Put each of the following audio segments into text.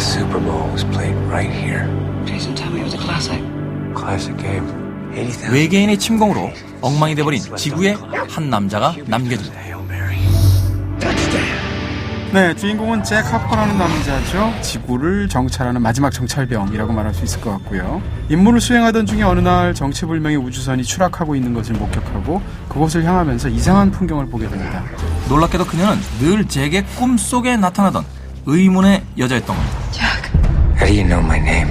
last Super Bowl was played right here. Jason, tell me it was a classic. Classic game. 80,000. 외계인의 침공으로 엉망이 돼버린 지구에 한 남자가 남겨집니다. 네, 주인공은 잭 하퍼라는 남자죠. 지구를 정찰하는 마지막 정찰병이라고 말할 수 있을 것 같고요. 임무를 수행하던 중에 어느 날 정체불명의 우주선이 추락하고 있는 것을 목격하고 그곳을 향하면서 이상한 풍경을 보게 됩니다. 놀랍게도 그녀는 늘 잭의 꿈속에 나타나던 의문의 여자였던 겁니다. How do you know my name?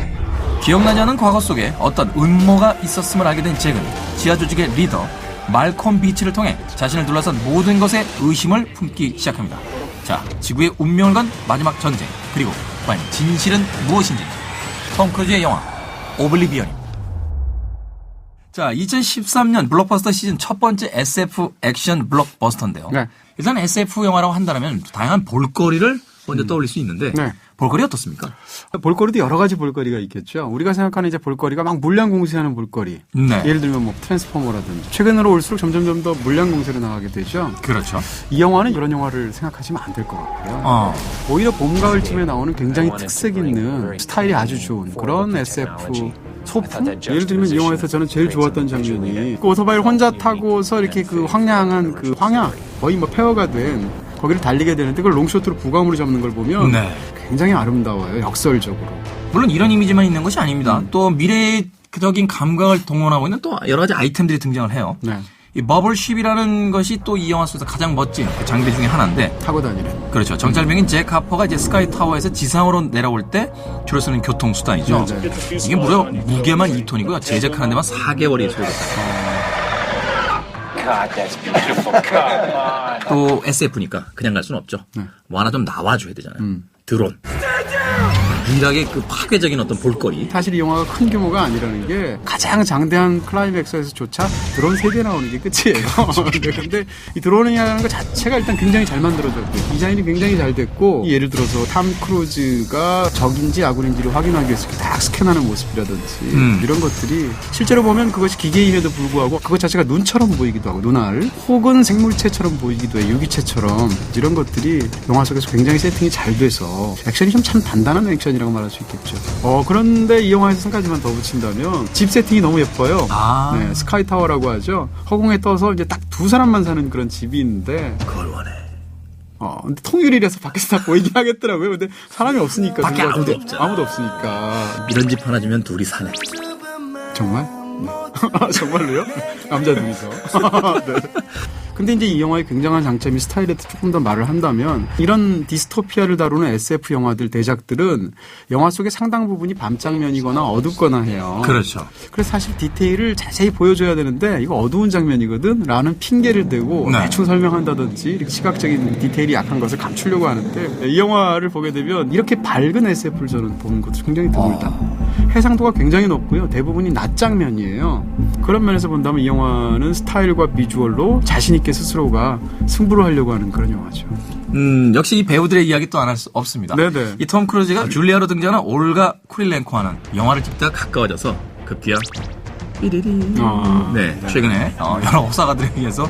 기억나지 않은 과거 속에 어떤 음모가 있었음을 알게 된 잭은 지하 조직의 리더 말콤 비치를 통해 자신을 둘러싼 모든 것에 의심을 품기 시작합니다. 자, 지구의 운명을 건 마지막 전쟁, 그리고 과연 진실은 무엇인지. 톰 크루즈의 영화 오블리비언입니다. 자, 2013년 블록버스터 시즌 첫 번째 SF 액션 블록버스터인데요. 네. 일단 SF 영화라고 한다면 다양한 볼거리를 먼저 떠올릴 수 있는데 네. 볼거리 어떻습니까? 볼거리도 여러 가지 볼거리가 있겠죠. 우리가 생각하는 이제 볼거리가 막 물량 공세하는 볼거리. 네. 예를 들면 뭐 트랜스포머라든지. 최근으로 올수록 점점 더 물량 공세로 나가게 되죠. 그렇죠. 이 영화는 이런 영화를 생각하시면 안 될 것 같고요. 오히려 봄, 가을쯤에 나오는 굉장히 특색 있는 스타일이 아주 좋은 그런 SF 소품? 예를 들면 이 영화에서 저는 제일 좋았던 장면이 그 오토바이를 혼자 타고서 이렇게 그 황량한 그 황야 거의 뭐 폐허가 된 거기를 달리게 되는데 그걸 롱쇼트로 부감으로 잡는 걸 보면 네. 굉장히 아름다워요. 역설적으로. 물론 이런 이미지만 있는 것이 아닙니다. 또 미래적인 감각을 동원하고 있는 또 여러 가지 아이템들이 등장을 해요. 네. 이 버블쉽이라는 것이 또 이 영화 속에서 가장 멋진 그 장비 중에 하나인데 타고 다니는. 그렇죠. 정찰병인 잭 하퍼가 이제 스카이 타워에서 지상으로 내려올 때 주로 쓰는 교통수단이죠. 네. 이게 무려 무게만 2톤이고요. 제작하는 데만 4개월이 소요됐어요. God, that's beautiful. Come on. 또 SF니까 그냥 갈 수는 없죠. 뭐 하나 좀 나와줘야 되잖아요. 드론. 유일하게 그 파괴적인 어떤 볼거리. 사실 이 영화가 큰 규모가 아니라는 게 가장 장대한 클라이맥스에서조차 드론 3개 나오는 게 끝이에요. 근데 이 드론이라는 것 자체가 일단 굉장히 잘 만들어졌고요. 디자인이 굉장히 잘 됐고 예를 들어서 탐 크루즈가 적인지 아군인지를 확인하기 위해서 딱 스캔하는 모습이라든지 이런 것들이 실제로 보면 그것이 기계임에도 불구하고 그것 자체가 눈처럼 보이기도 하고 눈알 혹은 생물체처럼 보이기도 해요. 유기체처럼 이런 것들이 영화 속에서 굉장히 세팅이 잘 돼서 액션이 좀 참 단단한 액션이라고 말할 수 있겠죠. 그런데 이 영화에서 한 가지만 더 붙인다면 집 세팅이 너무 예뻐요. 네, 스카이 타워라고 하죠. 허공에 떠서 이제 딱 두 사람만 사는 그런 집이 있는데 그걸 원해. 근데 통유리라서 밖에서 다 보이긴 하겠더라고요. 근데 사람이 없으니까. 밖에 아무도 없잖아. 아무도 없으니까. 이런 집 하나 주면 둘이 사네. 정말? 네. 정말로요? 남자 둘이서. 네. 근데 이제 이 영화의 굉장한 장점이 스타일에 조금 더 말을 한다면 이런 디스토피아를 다루는 SF 영화들 대작들은 영화 속의 상당 부분이 밤 장면이거나 어둡거나 해요. 그렇죠. 그래서 사실 디테일을 자세히 보여줘야 되는데 이거 어두운 장면이거든? 라는 핑계를 대고 네. 대충 설명한다든지 이렇게 시각적인 디테일이 약한 것을 감추려고 하는데 이 영화를 보게 되면 이렇게 밝은 SF를 저는 보는 것도 굉장히 드물다. 해상도가 굉장히 높고요. 대부분이 낮 장면이에요. 그런 면에서 본다면 이 영화는 스타일과 비주얼로 자신 있게 스스로가 승부를 하려고 하는 그런 영화죠. 역시 이 배우들의 이야기 또 안 할 수 없습니다. 네네. 이 톰 크루즈가 줄리아로 등장하는 올가 쿠릴렌코와는 영화를 찍다가 가까워져서 급기야 삐리리. 네, 최근에 여러 업사가들에 의해서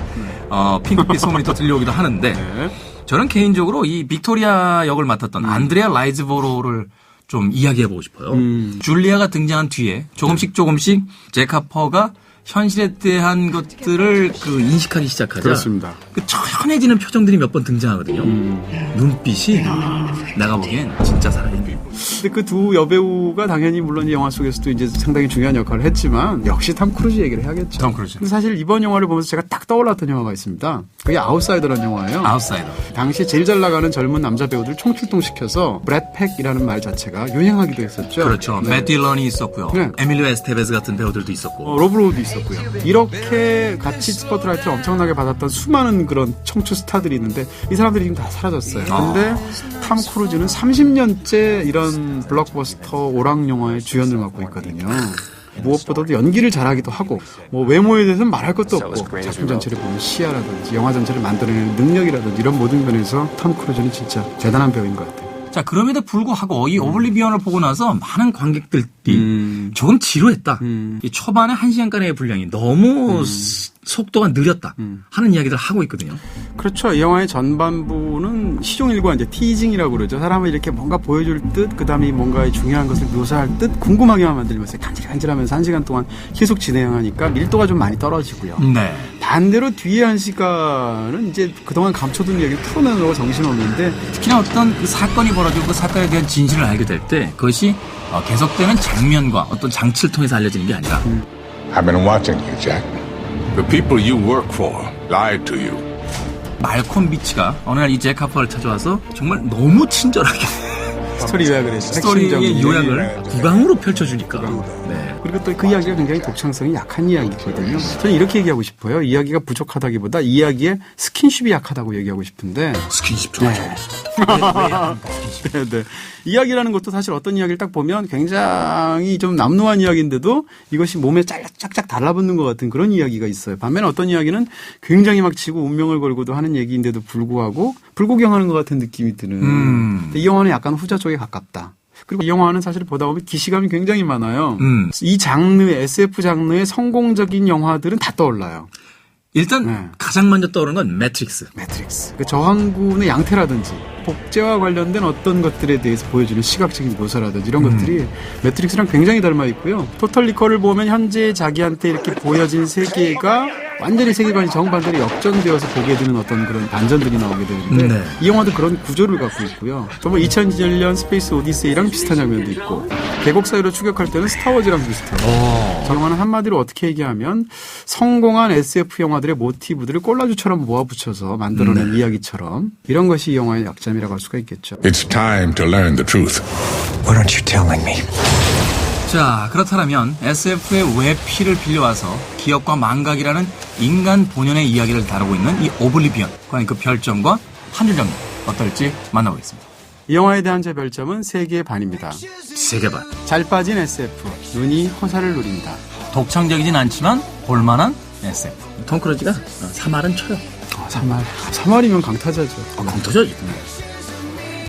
핑크빛 소문이 또 들려오기도 하는데 네. 저는 개인적으로 이 빅토리아 역을 맡았던 안드레아 라이즈보로를 좀 이야기해보고 싶어요. 줄리아가 등장한 뒤에 조금씩 잭 하퍼가 현실에 대한 것들을 그 인식하기 시작하자. 그렇습니다. 그 천해지는 표정들이 몇 번 등장하거든요. 눈빛이 내가 보기엔 진짜 사랑입니다. 근데 그 두 여배우가 당연히 물론 이 영화 속에서도 이제 상당히 중요한 역할을 했지만 역시 톰 크루즈 얘기를 해야겠죠. 톰 크루즈. 근데 사실 이번 영화를 보면서 제가 딱 떠올랐던 영화가 있습니다. 그게 아웃사이더라는 영화예요. 아웃사이더. 당시 제일 잘 나가는 젊은 남자 배우들 총출동시켜서 브래드팩이라는 말 자체가 유행하기도 했었죠. 그렇죠. 네. 맷 딜런이 있었고요. 네. 에밀리오 에스테베스 같은 배우들도 있었고. 로브로우도 있었고요. 이렇게 같이 스포트라이트를 엄청나게 받았던 수많은 그런 청춘 스타들이 있는데 이 사람들이 지금 다 사라졌어요. 근데 톰 크루즈는 30년째 이런 블록버스터 오락 영화의 주연을 맡고 있거든요. 무엇보다도 연기를 잘하기도 하고 뭐 외모에 대해서는 말할 것도 없고 작품 전체를 보면 시야라든지 영화 전체를 만들어내는 능력이라든지 이런 모든 면에서 톰 크루즈는 진짜 대단한 배우인 것 같아요. 자, 그럼에도 불구하고 이 오블리비언을 보고 나서 많은 관객들이 조금 지루했다. 이 초반에 1시간가량의 분량이 너무 속도가 느렸다 하는 이야기들을 하고 있거든요. 그렇죠. 이 영화의 전반부는 시종일관 이제 티징이라고 그러죠. 사람을 이렇게 뭔가 보여줄 듯, 그 다음에 뭔가의 중요한 것을 묘사할 듯 궁금하게만 만들면서 간질간질하면서 1시간 동안 계속 진행하니까 밀도가 좀 많이 떨어지고요. 네. 반대로 뒤에 1시간은 이제 그동안 감춰둔 얘기를 풀어내느라고 정신없는데 특히나 어떤 그 사건이 벌어지고 그 사건에 대한 진실을 알게 될 때 그것이 계속되는 장면과 어떤 장치를 통해서 알려지는 게 아니라 I've been watching you, Jack. The people you work for lied to you. 말콤 비치가 어느 날 이 잭 하퍼를 찾아와서 정말 너무 친절하게 스토리 요약을 했죠. 스토리의 요약을 구강으로 펼쳐주니까. 네. 그리고 또 그 이야기가 굉장히 독창성이 약한 이야기거든요. 저는 이렇게 얘기하고 싶어요. 이야기가 부족하다기보다 이야기의 스킨십이 약하다고 얘기하고 싶은데. 스킨십 좋아하죠. 네. 이야기라는 것도 사실 어떤 이야기를 딱 보면 굉장히 좀 남루한 이야기인데도 이것이 몸에 짝짝 달라붙는 것 같은 그런 이야기가 있어요. 반면에 어떤 이야기는 굉장히 막 지고 운명을 걸고도 하는 얘기인데도 불구하고 불구경하는 것 같은 느낌이 드는. 근데 이 영화는 약간 후자 쪽에 가깝다. 그리고 이 영화는 사실 보다 보면 기시감이 굉장히 많아요. 이 장르, SF 장르의 성공적인 영화들은 다 떠올라요. 일단 가장 먼저 떠오르는 건 매트릭스. 그 저항군의 양태라든지 복제와 관련된 어떤 것들에 대해서 보여주는 시각적인 묘사라든지 이런 것들이 매트릭스랑 굉장히 닮아 있고요. 토탈 리커를 보면 현재 자기한테 이렇게 보여진 세계가 완전히 세계관이 정반대로 역전되어서 보게 되는 어떤 그런 반전들이 나오게 되는데 네. 이 영화도 그런 구조를 갖고 있고요. 정말 2001년 스페이스 오디세이랑 비슷한 장면도 있고 계곡 사이로 추격할 때는 스타워즈랑 비슷해요. 저 영화는 한마디로 어떻게 얘기하면 성공한 SF 영화들의 모티브들을 콜라주처럼 모아붙여서 만들어낸 이야기처럼 이런 것이 이 영화의 약점이라고 할 수가 있겠죠. It's time to learn the truth. What aren't you telling me? 자, 그렇다면 SF의 외피를 빌려와서 기억과 망각이라는 인간 본연의 이야기를 다루고 있는 이 오블리비언, 과연 그 별점과 한 줄 정리 어떨지 만나보겠습니다. 이 영화에 대한 제 별점은 3개의 반입니다. 3개 반. 잘 빠진 SF, 눈이 호사를 누린다. 독창적이진 않지만 볼만한 SF. 톰 크루즈가 3할은 쳐요. 3할이면 강타자죠. 강타자지.